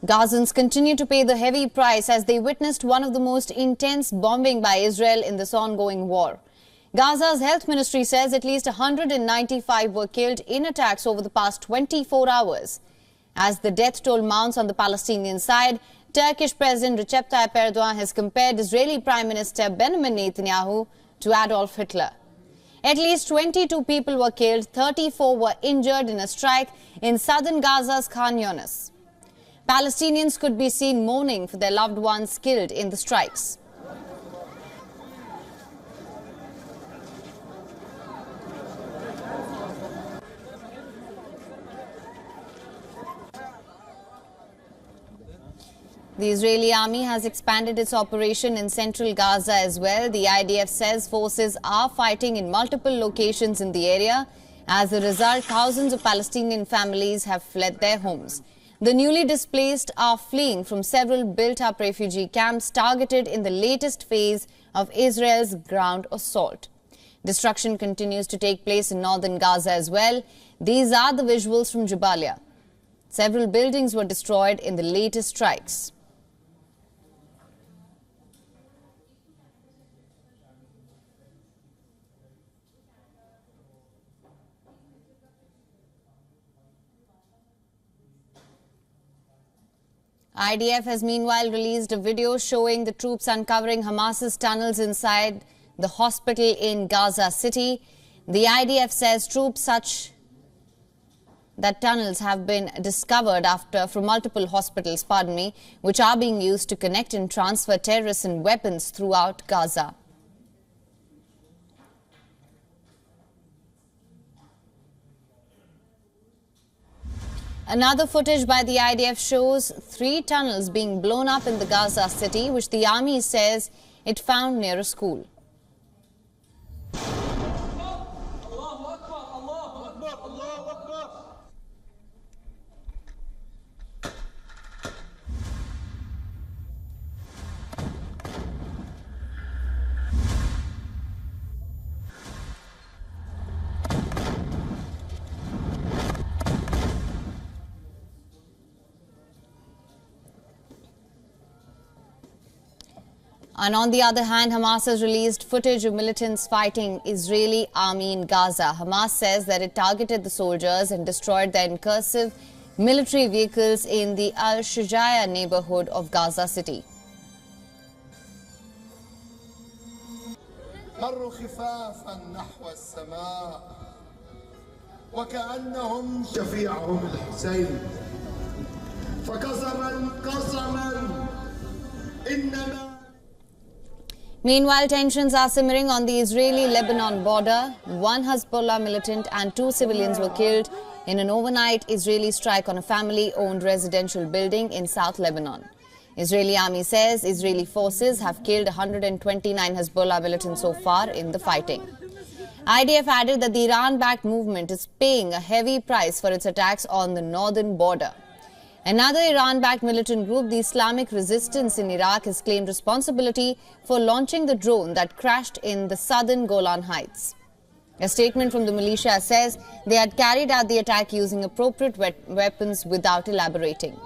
Gazans continue to pay the heavy price as they witnessed one of the most intense bombing by Israel in this ongoing war. Gaza's health ministry says at least 195 were killed in attacks over the past 24 hours. As the death toll mounts on the Palestinian side, Turkish President Recep Tayyip Erdogan has compared Israeli Prime Minister Benjamin Netanyahu to Adolf Hitler. At least 22 people were killed, 34 were injured in a strike in southern Gaza's Khan Younis. Palestinians could be seen mourning for their loved ones killed in the strikes. The Israeli army has expanded its operation in central Gaza as well. The IDF says forces are fighting in multiple locations in the area. As a result, thousands of Palestinian families have fled their homes. The newly displaced are fleeing from several built-up refugee camps targeted in the latest phase of Israel's ground assault. Destruction continues to take place in northern Gaza as well. These are the visuals from Jabalia. Several buildings were destroyed in the latest strikes. IDF has meanwhile released a video showing the troops uncovering Hamas's tunnels inside the hospital in Gaza City. The IDF says troops such that tunnels have been discovered from multiple hospitals, which are being used to connect and transfer terrorists and weapons throughout Gaza. Another footage by the IDF shows 3 tunnels being blown up in the Gaza city, which the army says it found near a school. And on the other hand, Hamas has released footage of militants fighting Israeli army in Gaza. Hamas says that it targeted the soldiers and destroyed their incursive military vehicles in the Al-Shujaya neighborhood of Gaza City. مروا خفافا نحو السماء وكأنهم شفيعهم الحسين فقسما إنما. Meanwhile, tensions are simmering on the Israeli-Lebanon border. 1 Hezbollah militant and 2 civilians were killed in an overnight Israeli strike on a family-owned residential building in South Lebanon. Israeli army says Israeli forces have killed 129 Hezbollah militants so far in the fighting. IDF added that the Iran-backed movement is paying a heavy price for its attacks on the northern border. Another Iran-backed militant group, the Islamic Resistance in Iraq, has claimed responsibility for launching the drone that crashed in the southern Golan Heights. A statement from the militia says they had carried out the attack using appropriate weapons without elaborating.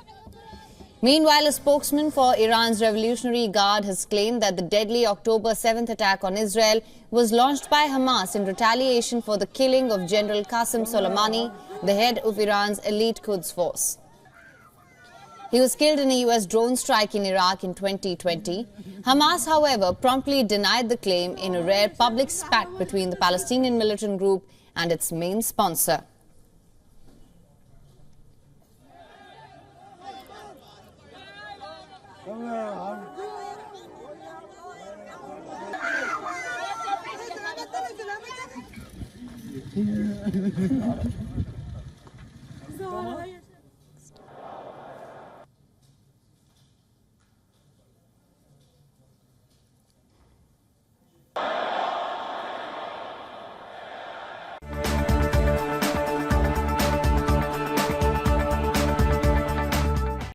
Meanwhile, a spokesman for Iran's Revolutionary Guard has claimed that the deadly October 7th attack on Israel was launched by Hamas in retaliation for the killing of General Qasem Soleimani, the head of Iran's elite Quds force. He was killed in a U.S. drone strike in Iraq in 2020. Hamas, however, promptly denied the claim in a rare public spat between the Palestinian militant group and its main sponsor.